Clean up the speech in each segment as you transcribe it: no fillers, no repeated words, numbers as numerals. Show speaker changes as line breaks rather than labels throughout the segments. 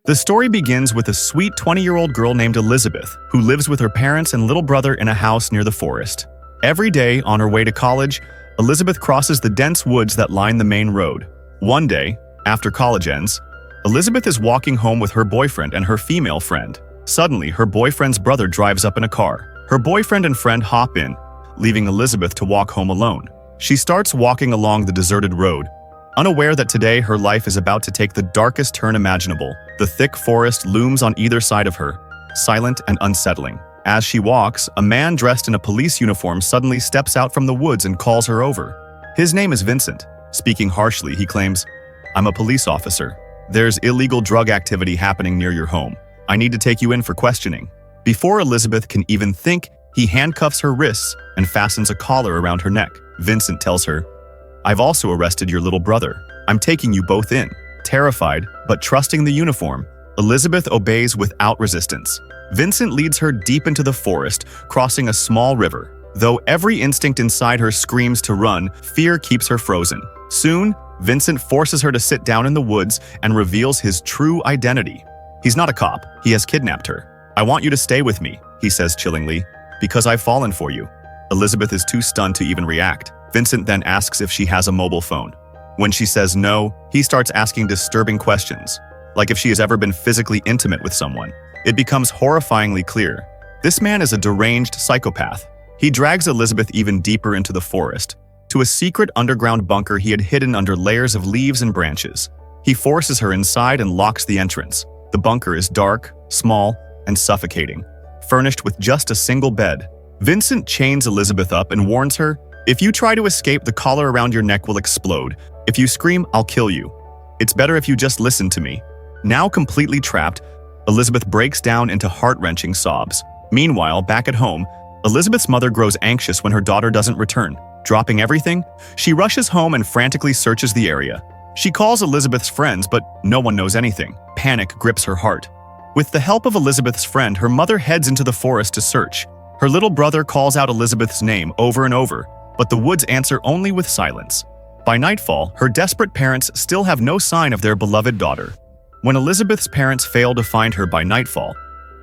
The story begins with a sweet 20-year-old girl named Elizabeth, who lives with her parents and little brother in a house near the forest. Every day, on her way to college, Elizabeth crosses the dense woods that line the main road. One day, after college ends, Elizabeth is walking home with her boyfriend and her female friend. Suddenly, her boyfriend's brother drives up in a car. Her boyfriend and friend hop in, leaving Elizabeth to walk home alone. She starts walking along the deserted road, unaware that today her life is about to take the darkest turn imaginable. The thick forest looms on either side of her, silent and unsettling. As she walks, a man dressed in a police uniform suddenly steps out from the woods and calls her over. His name is Vincent. Speaking harshly, he claims, "I'm a police officer. There's illegal drug activity happening near your home. I need to take you in for questioning." Before Elizabeth can even think, he handcuffs her wrists and fastens a collar around her neck. Vincent tells her, "I've also arrested your little brother. I'm taking you both in." Terrified, but trusting the uniform, Elizabeth obeys without resistance. Vincent leads her deep into the forest, crossing a small river. Though every instinct inside her screams to run, fear keeps her frozen. Soon, Vincent forces her to sit down in the woods and reveals his true identity. He's not a cop. He has kidnapped her. "I want you to stay with me," he says chillingly, "because I've fallen for you." Elizabeth is too stunned to even react. Vincent then asks if she has a mobile phone. When she says no, he starts asking disturbing questions, like if she has ever been physically intimate with someone. It becomes horrifyingly clear. This man is a deranged psychopath. He drags Elizabeth even deeper into the forest, to a secret underground bunker he had hidden under layers of leaves and branches. He forces her inside and locks the entrance. The bunker is dark, small, and suffocating, furnished with just a single bed. Vincent chains Elizabeth up and warns her, "If you try to escape, the collar around your neck will explode. If you scream, I'll kill you. It's better if you just listen to me." Now completely trapped, Elizabeth breaks down into heart-wrenching sobs. Meanwhile, back at home, Elizabeth's mother grows anxious when her daughter doesn't return. Dropping everything, she rushes home and frantically searches the area. She calls Elizabeth's friends, but no one knows anything. Panic grips her heart. With the help of Elizabeth's friend, her mother heads into the forest to search. Her little brother calls out Elizabeth's name over and over, but the woods answer only with silence. By nightfall, her desperate parents still have no sign of their beloved daughter. When Elizabeth's parents fail to find her by nightfall,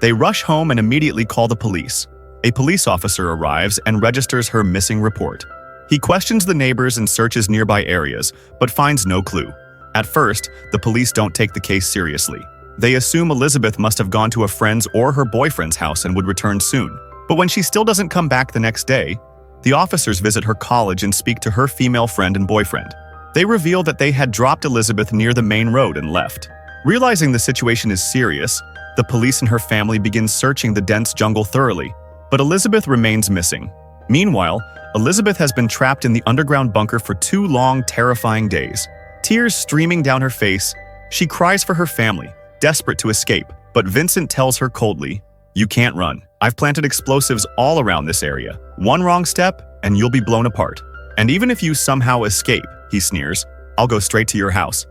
they rush home and immediately call the police. A police officer arrives and registers her missing report. He questions the neighbors and searches nearby areas, but finds no clue. At first, the police don't take the case seriously. They assume Elizabeth must have gone to a friend's or her boyfriend's house and would return soon. But when she still doesn't come back the next day, the officers visit her college and speak to her female friend and boyfriend. They reveal that they had dropped Elizabeth near the main road and left. Realizing the situation is serious, the police and her family begin searching the dense jungle thoroughly, but Elizabeth remains missing. Meanwhile, Elizabeth has been trapped in the underground bunker for 2 long, terrifying days. Tears streaming down her face, she cries for her family, desperate to escape, but Vincent tells her coldly, "You can't run. I've planted explosives all around this area. One wrong step, and you'll be blown apart. And even if you somehow escape," he sneers, "I'll go straight to your house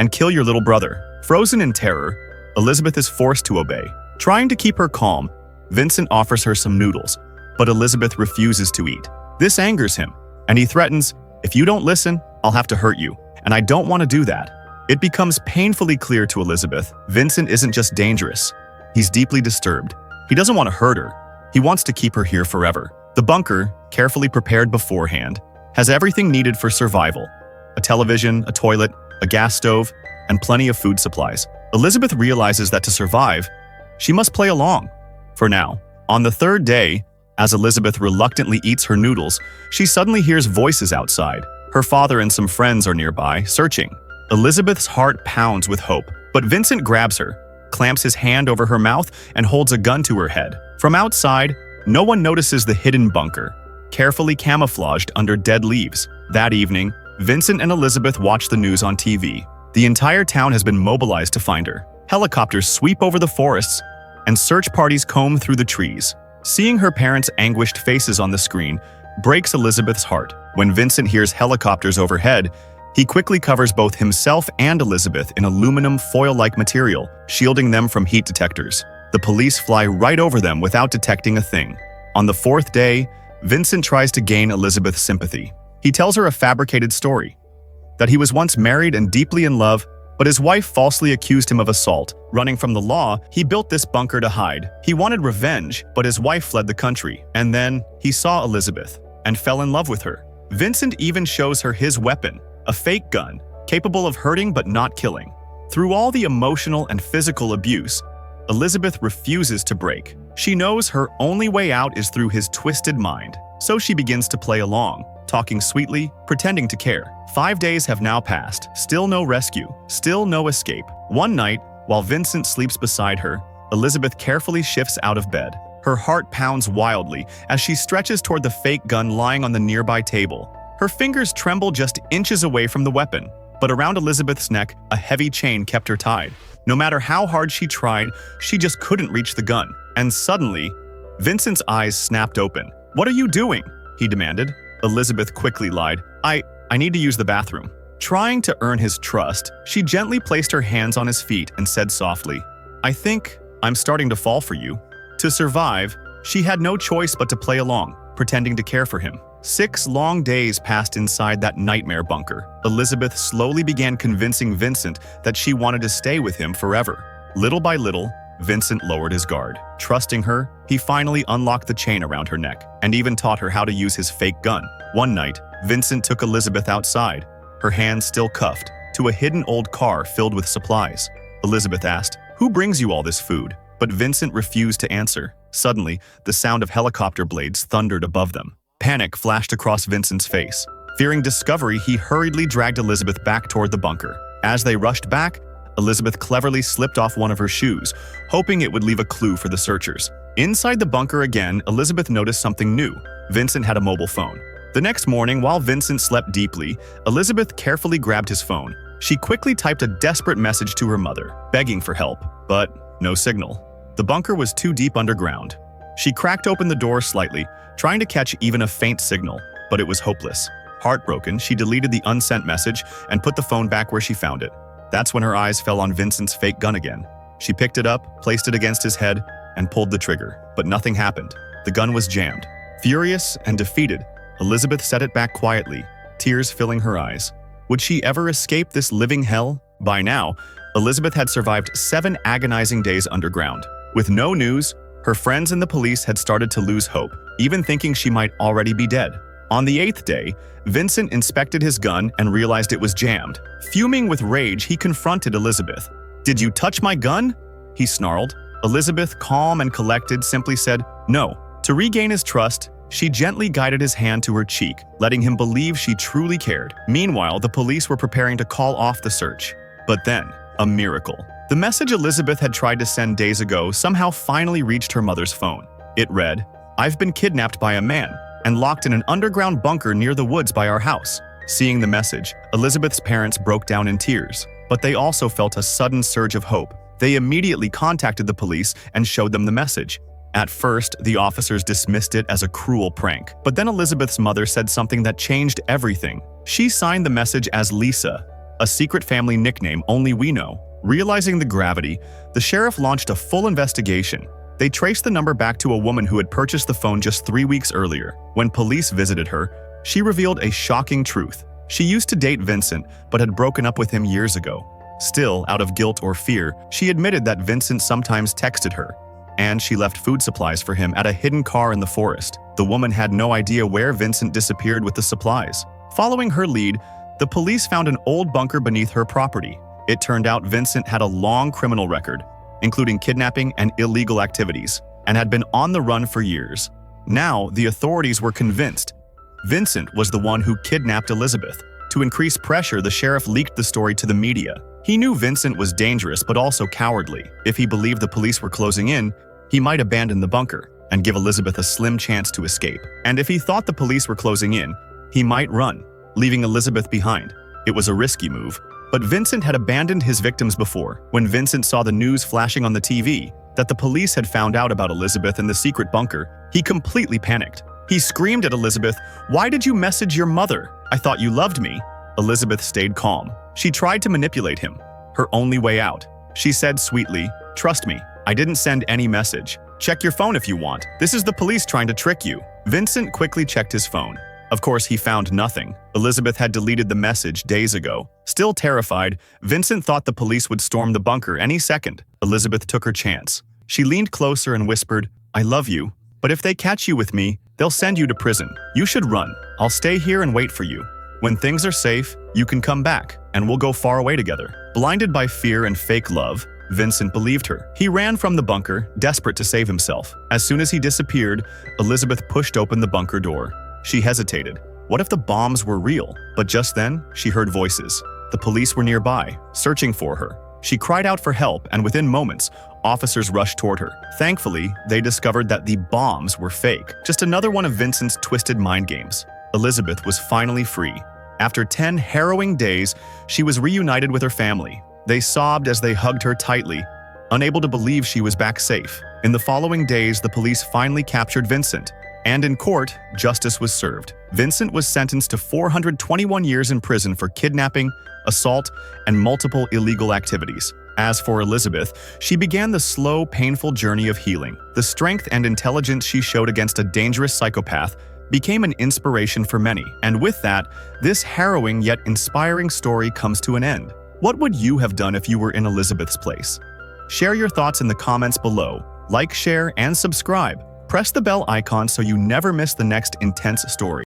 and kill your little brother." Frozen in terror, Elizabeth is forced to obey. Trying to keep her calm, Vincent offers her some noodles, but Elizabeth refuses to eat. This angers him, and he threatens, "If you don't listen, I'll have to hurt you, and I don't want to do that." It becomes painfully clear to Elizabeth, Vincent isn't just dangerous. He's deeply disturbed. He doesn't want to hurt her. He wants to keep her here forever. The bunker, carefully prepared beforehand, has everything needed for survival: a television, a toilet, a gas stove, and plenty of food supplies. Elizabeth realizes that to survive, she must play along. For now, on the 3rd day, as Elizabeth reluctantly eats her noodles, she suddenly hears voices outside. Her father and some friends are nearby, searching. Elizabeth's heart pounds with hope, but Vincent grabs her, clamps his hand over her mouth, and holds a gun to her head. From outside, no one notices the hidden bunker, carefully camouflaged under dead leaves. That evening, Vincent and Elizabeth watch the news on TV. The entire town has been mobilized to find her. Helicopters sweep over the forests, and search parties comb through the trees. Seeing her parents' anguished faces on the screen breaks Elizabeth's heart. When Vincent hears helicopters overhead, he quickly covers both himself and Elizabeth in aluminum foil-like material, shielding them from heat detectors. The police fly right over them without detecting a thing. On the 4th day, Vincent tries to gain Elizabeth's sympathy. He tells her a fabricated story, that he was once married and deeply in love, But his wife falsely accused him of assault. Running from the law, he built this bunker to hide. He wanted revenge, but his wife fled the country. And then he saw Elizabeth and fell in love with her. Vincent even shows her his weapon, a fake gun, capable of hurting but not killing. Through all the emotional and physical abuse, Elizabeth refuses to break. She knows her only way out is through his twisted mind. So she begins to play along, talking sweetly, pretending to care. 5 days have now passed, still no rescue, still no escape. One night, while Vincent sleeps beside her, Elizabeth carefully shifts out of bed. Her heart pounds wildly as she stretches toward the fake gun lying on the nearby table. Her fingers tremble just inches away from the weapon, but around Elizabeth's neck, a heavy chain kept her tied. No matter how hard she tried, she just couldn't reach the gun. And suddenly, Vincent's eyes snapped open. "What are you doing?" he demanded. Elizabeth quickly lied. I need to use the bathroom." Trying to earn his trust, she gently placed her hands on his feet and said softly, "I think I'm starting to fall for you." To survive, she had no choice but to play along, pretending to care for him. 6 long days passed inside that nightmare bunker. Elizabeth slowly began convincing Vincent that she wanted to stay with him forever. Little by little, Vincent lowered his guard. Trusting her, he finally unlocked the chain around her neck and even taught her how to use his fake gun. One night, Vincent took Elizabeth outside, her hands still cuffed, to a hidden old car filled with supplies. Elizabeth asked, "Who brings you all this food?" But Vincent refused to answer. Suddenly, the sound of helicopter blades thundered above them. Panic flashed across Vincent's face. Fearing discovery, he hurriedly dragged Elizabeth back toward the bunker. As they rushed back, Elizabeth cleverly slipped off one of her shoes, hoping it would leave a clue for the searchers. Inside the bunker again, Elizabeth noticed something new. Vincent had a mobile phone. The next morning, while Vincent slept deeply, Elizabeth carefully grabbed his phone. She quickly typed a desperate message to her mother, begging for help, but no signal. The bunker was too deep underground. She cracked open the door slightly, trying to catch even a faint signal, but it was hopeless. Heartbroken, she deleted the unsent message and put the phone back where she found it. That's when her eyes fell on Vincent's fake gun again. She picked it up, placed it against his head, and pulled the trigger, but nothing happened. The gun was jammed. Furious and defeated, Elizabeth set it back quietly, tears filling her eyes. Would she ever escape this living hell? By now, Elizabeth had survived 7 agonizing days underground. With no news, her friends and the police had started to lose hope, even thinking she might already be dead. On the 8th day, Vincent inspected his gun and realized it was jammed. Fuming with rage, he confronted Elizabeth. "Did you touch my gun?" he snarled. Elizabeth, calm and collected, simply said, "No." To regain his trust, she gently guided his hand to her cheek, letting him believe she truly cared. Meanwhile, the police were preparing to call off the search. But then, a miracle. The message Elizabeth had tried to send days ago somehow finally reached her mother's phone. It read, "I've been kidnapped by a man and locked in an underground bunker near the woods by our house." Seeing the message, Elizabeth's parents broke down in tears, but they also felt a sudden surge of hope. They immediately contacted the police and showed them the message. At first, the officers dismissed it as a cruel prank, but then Elizabeth's mother said something that changed everything. She signed the message as Lisa, a secret family nickname only we know. Realizing the gravity, the sheriff launched a full investigation. They traced the number back to a woman who had purchased the phone just 3 weeks earlier. When police visited her, she revealed a shocking truth. She used to date Vincent, but had broken up with him years ago. Still, out of guilt or fear, she admitted that Vincent sometimes texted her, and she left food supplies for him at a hidden car in the forest. The woman had no idea where Vincent disappeared with the supplies. Following her lead, the police found an old bunker beneath her property. It turned out Vincent had a long criminal record, including kidnapping and illegal activities, and had been on the run for years. Now, the authorities were convinced Vincent was the one who kidnapped Elizabeth. To increase pressure, the sheriff leaked the story to the media. He knew Vincent was dangerous but also cowardly. If he believed the police were closing in, he might abandon the bunker and give Elizabeth a slim chance to escape. And if he thought the police were closing in, he might run, leaving Elizabeth behind. It was a risky move, but Vincent had abandoned his victims before. When Vincent saw the news flashing on the TV that the police had found out about Elizabeth in the secret bunker, he completely panicked. He screamed at Elizabeth, "Why did you message your mother? I thought you loved me." Elizabeth stayed calm. She tried to manipulate him, her only way out. She said sweetly, "Trust me, I didn't send any message. Check your phone if you want. This is the police trying to trick you." Vincent quickly checked his phone. Of course, he found nothing. Elizabeth had deleted the message days ago. Still terrified, Vincent thought the police would storm the bunker any second. Elizabeth took her chance. She leaned closer and whispered, "I love you, but if they catch you with me, they'll send you to prison. You should run. I'll stay here and wait for you. When things are safe, you can come back, and we'll go far away together." Blinded by fear and fake love, Vincent believed her. He ran from the bunker, desperate to save himself. As soon as he disappeared, Elizabeth pushed open the bunker door. She hesitated. What if the bombs were real? But just then, she heard voices. The police were nearby, searching for her. She cried out for help, and within moments, officers rushed toward her. Thankfully, they discovered that the bombs were fake, just another one of Vincent's twisted mind games. Elizabeth was finally free. After 10 harrowing days, she was reunited with her family. They sobbed as they hugged her tightly, unable to believe she was back safe. In the following days, the police finally captured Vincent, and in court, justice was served. Vincent was sentenced to 421 years in prison for kidnapping, assault, and multiple illegal activities. As for Elizabeth, she began the slow, painful journey of healing. The strength and intelligence she showed against a dangerous psychopath became an inspiration for many. And with that, this harrowing yet inspiring story comes to an end. What would you have done if you were in Elizabeth's place? Share your thoughts in the comments below. Like, share, and subscribe. Press the bell icon so you never miss the next intense story.